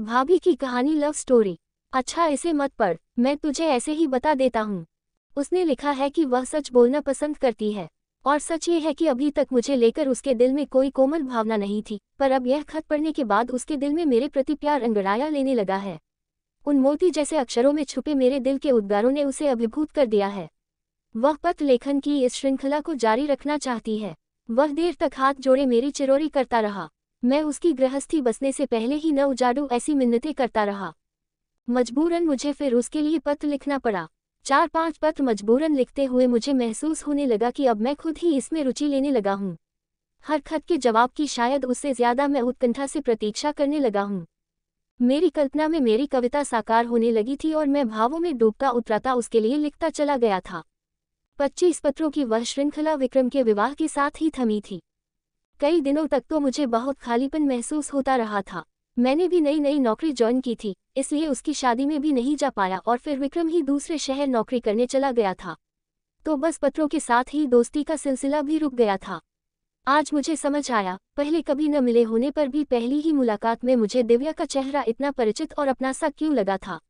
भाभी की कहानी लव स्टोरी। अच्छा इसे मत पढ़, मैं तुझे ऐसे ही बता देता हूँ। उसने लिखा है कि वह सच बोलना पसंद करती है, और सच ये है कि अभी तक मुझे लेकर उसके दिल में कोई कोमल भावना नहीं थी, पर अब यह खत पढ़ने के बाद उसके दिल में मेरे प्रति प्यार अंगड़ाया लेने लगा है। उन मोती जैसे अक्षरों में छुपे मेरे दिल के उद्गारों ने उसे अभिभूत कर दिया है। वह पत्र लेखन की इस श्रृंखला को जारी रखना चाहती है। वह देर तक हाथ जोड़े मेरी चिरोरी करता रहा। मैं उसकी गृहस्थी बसने से पहले ही न उजाड़ूं ऐसी मिन्नतें करता रहा। मजबूरन मुझे फिर उसके लिए पत्र लिखना पड़ा। 4-5 पत्र मजबूरन लिखते हुए मुझे महसूस होने लगा कि अब मैं खुद ही इसमें रुचि लेने लगा हूँ। हर खत के जवाब की शायद उससे ज्यादा मैं उत्कंठा से प्रतीक्षा करने लगा हूँ। मेरी कल्पना में मेरी कविता साकार होने लगी थी और मैं भावों में डूबता उतराता उसके लिए लिखता चला गया था। 25 पत्रों की वह श्रृंखला विक्रम के विवाह के साथ ही थमी थी। कई दिनों तक तो मुझे बहुत खालीपन महसूस होता रहा था। मैंने भी नई नई नौकरी ज्वाइन की थी, इसलिए उसकी शादी में भी नहीं जा पाया और फिर विक्रम ही दूसरे शहर नौकरी करने चला गया था। तो बस पत्रों के साथ ही दोस्ती का सिलसिला भी रुक गया था। आज मुझे समझ आया, पहले कभी न मिले होने पर भी पहली ही मुलाकात में मुझे दिव्या का चेहरा इतना परिचित और अपना सा क्यों लगा था।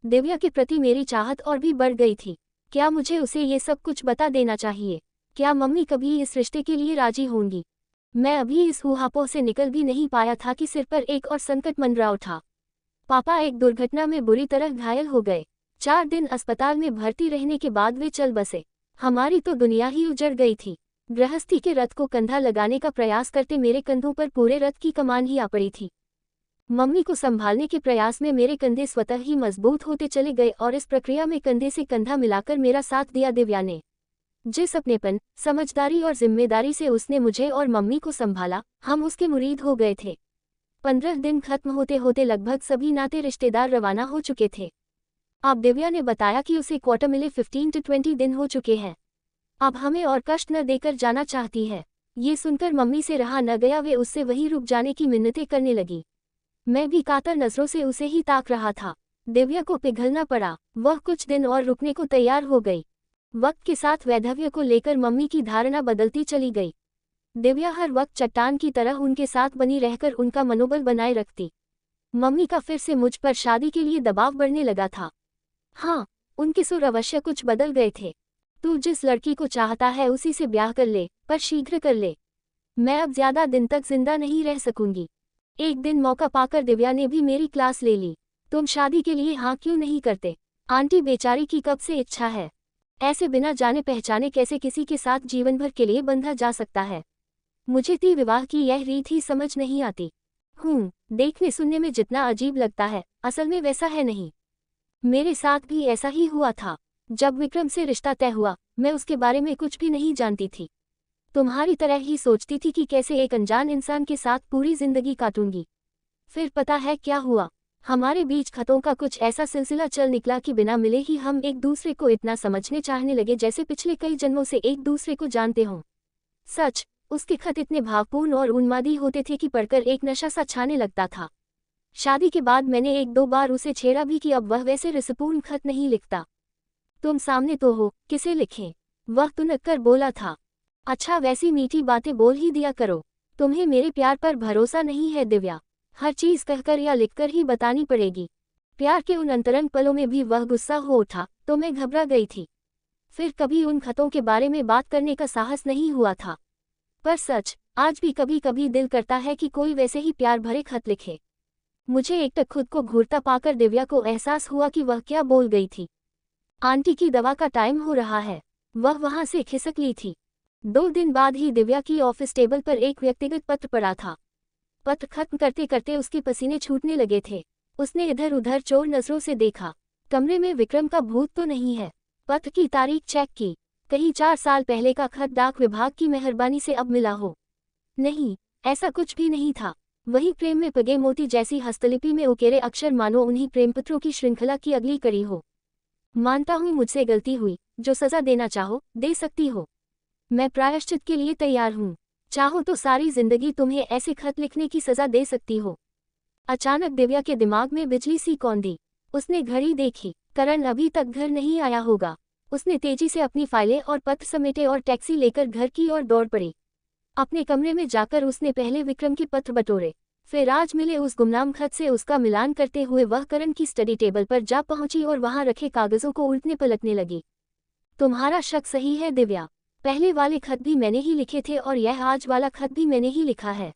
दिव्या के प्रति मेरी चाहत और भी बढ़ गई थी। क्या मुझे उसे ये सब कुछ बता देना चाहिए? क्या मम्मी कभी इस रिश्ते के लिए राजी होंगी? मैं अभी इस ऊहापोह से निकल भी नहीं पाया था कि सिर पर एक और संकट मंडरा उठा। पापा एक दुर्घटना में बुरी तरह घायल हो गए। 4 दिन अस्पताल में भर्ती रहने के बाद वे चल बसे। हमारी तो दुनिया ही उजड़ गई थी। गृहस्थी के रथ को कंधा लगाने का प्रयास करते मेरे कंधों पर पूरे रथ की कमान ही आ पड़ी थी। मम्मी को संभालने के प्रयास में मेरे कंधे स्वतः ही मजबूत होते चले गए और इस प्रक्रिया में कंधे से कंधा मिलाकर मेरा साथ दिया दिव्या ने। जिस अपनेपन, समझदारी और जिम्मेदारी से उसने मुझे और मम्मी को संभाला, हम उसके मुरीद हो गए थे। 15 दिन खत्म होते होते लगभग सभी नाते रिश्तेदार रवाना हो चुके थे। अब दिव्या ने बताया कि उसे क्वार्टर मिले 15 से 20 दिन हो चुके हैं। अब हमें और कष्ट न देकर जाना चाहती है। ये सुनकर मम्मी से रहा न गया, वे उससे वहीं रुक जाने की मिन्नतें करने लगी। मैं भी कातर नजरों से उसे ही ताक रहा था। दिव्या को पिघलना पड़ा। वह कुछ दिन और रुकने को तैयार हो गई। वक्त के साथ वैधव्य को लेकर मम्मी की धारणा बदलती चली गई। दिव्या हर वक्त चट्टान की तरह उनके साथ बनी रहकर उनका मनोबल बनाए रखती। मम्मी का फिर से मुझ पर शादी के लिए दबाव बढ़ने लगा था। हाँ, उनके सुर अवश्य कुछ बदल गए थे। तू जिस लड़की को चाहता है उसी से ब्याह कर ले, पर शीघ्र कर ले। मैं अब ज्यादा दिन तक जिंदा नहीं रह सकूंगी। एक दिन मौका पाकर दिव्या ने भी मेरी क्लास ले ली। तुम शादी के लिए हाँ क्यों नहीं करते? आंटी बेचारी की कब से इच्छा है। ऐसे बिना जाने पहचाने कैसे किसी के साथ जीवन भर के लिए बंधा जा सकता है? मुझे ती विवाह की यह रीत ही समझ नहीं आती। देखने सुनने में जितना अजीब लगता है, असल में वैसा है नहीं। मेरे साथ भी ऐसा ही हुआ था। जब विक्रम से रिश्ता तय हुआ, मैं उसके बारे में कुछ भी नहीं जानती थी। तुम्हारी तरह ही सोचती थी कि कैसे एक अनजान इंसान के साथ पूरी जिंदगी काटूंगी। फिर पता है क्या हुआ? हमारे बीच खतों का कुछ ऐसा सिलसिला चल निकला कि बिना मिले ही हम एक दूसरे को इतना समझने चाहने लगे जैसे पिछले कई जन्मों से एक दूसरे को जानते हों। सच, उसके खत इतने भावपूर्ण और उन्मादी होते थे कि पढ़कर एक नशा सा छाने लगता था। शादी के बाद मैंने 1-2 बार उसे छेड़ा भी कि अब वह वैसे रसपूर्ण खत नहीं लिखता। तुम सामने तो हो, किसे लिखें? वह तुनक कर बोला था। अच्छा, वैसी मीठी बातें बोल ही दिया करो। तुम्हें मेरे प्यार पर भरोसा नहीं है दिव्या? हर चीज कहकर या लिखकर ही बतानी पड़ेगी। प्यार के उन अंतरंग पलों में भी वह गुस्सा हो उठा तो मैं घबरा गई थी। फिर कभी उन खतों के बारे में बात करने का साहस नहीं हुआ था। पर सच, आज भी कभी कभी दिल करता है कि कोई वैसे ही प्यार भरे खत लिखे। मुझे एकटक खुद को घूरता पाकर दिव्या को एहसास हुआ कि वह क्या बोल गई थी। आंटी की दवा का टाइम हो रहा है। वह वहां से खिसक ली थी। 2 दिन बाद ही दिव्या की ऑफिस टेबल पर एक व्यक्तिगत पत्र पड़ा था। पत्र खत्म करते करते उसके पसीने छूटने लगे थे। उसने इधर उधर चोर नजरों से देखा। कमरे में विक्रम का भूत तो नहीं है? पत्र की तारीख चेक की। कहीं 4 साल पहले का खत डाक विभाग की मेहरबानी से अब मिला हो। नहीं, ऐसा कुछ भी नहीं था। वही प्रेम में पगे मोती जैसी हस्तलिपि में उकेरे अक्षर, मानो उन्हीं प्रेम पत्रों की श्रृंखला की अगली कड़ी हो। मानता हूँ मुझसे गलती हुई, जो सजा देना चाहो दे सकती हो। मैं प्रायश्चित के लिए तैयार हूँ। चाहो तो सारी जिंदगी तुम्हें ऐसे खत लिखने की सजा दे सकती हो। अचानक दिव्या के दिमाग में बिजली सी कौंधी। उसने घड़ी देखी। करण अभी तक घर नहीं आया होगा। उसने तेजी से अपनी फाइलें और पत्र समेटे और टैक्सी लेकर घर की ओर दौड़ पड़ी। अपने कमरे में जाकर उसने पहले विक्रम के पत्र बटोरे, फिर आज मिले उस गुमनाम खत से उसका मिलान करते हुए वह करण की स्टडी टेबल पर जा पहुंची और वहां रखे कागजों को उल्टने पलटने लगी। तुम्हारा शक सही है दिव्या, पहले वाले खत भी मैंने ही लिखे थे और यह आज वाला खत भी मैंने ही लिखा है।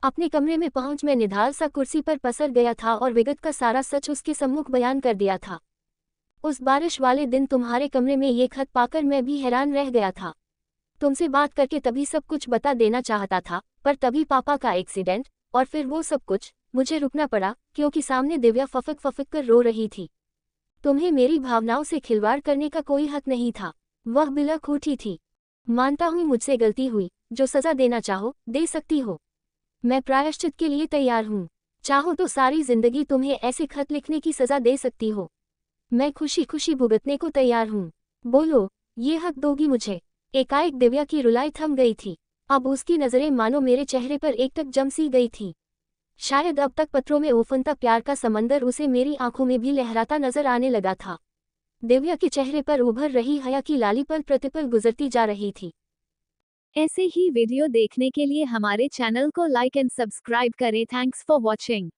अपने कमरे में पहुंच मैं निढाल सा कुर्सी पर पसर गया था और विगत का सारा सच उसके सम्मुख बयान कर दिया था। उस बारिश वाले दिन तुम्हारे कमरे में ये खत पाकर मैं भी हैरान रह गया था। तुमसे बात करके तभी सब कुछ बता देना चाहता था, पर तभी पापा का एक्सीडेंट और फिर वो सब कुछ, मुझे रुकना पड़ा क्योंकि सामने दिव्या फफक फफक कर रो रही थी। तुम्हें मेरी भावनाओं से खिलवाड़ करने का कोई हक नहीं था। वह बिलख उठी थी। मानता हूँ मुझसे गलती हुई, जो सजा देना चाहो दे सकती हो। मैं प्रायश्चित के लिए तैयार हूँ। चाहो तो सारी जिंदगी तुम्हें ऐसे खत लिखने की सजा दे सकती हो। मैं खुशी खुशी भुगतने को तैयार हूँ। बोलो, ये हक दोगी मुझे? एकाएक दिव्या की रुलाई थम गई थी। अब उसकी नजरें मानो मेरे चेहरे पर एकटक जम सी गई थी। शायद अब तक पत्रों में उफनता प्यार का समंदर उसे मेरी आंखों में भी लहराता नजर आने लगा था। दिव्या के चेहरे पर उभर रही हया की लाली पल प्रतिपल गुजरती जा रही थी। ऐसे ही वीडियो देखने के लिए हमारे चैनल को लाइक एंड सब्सक्राइब करें। Thanks for watching.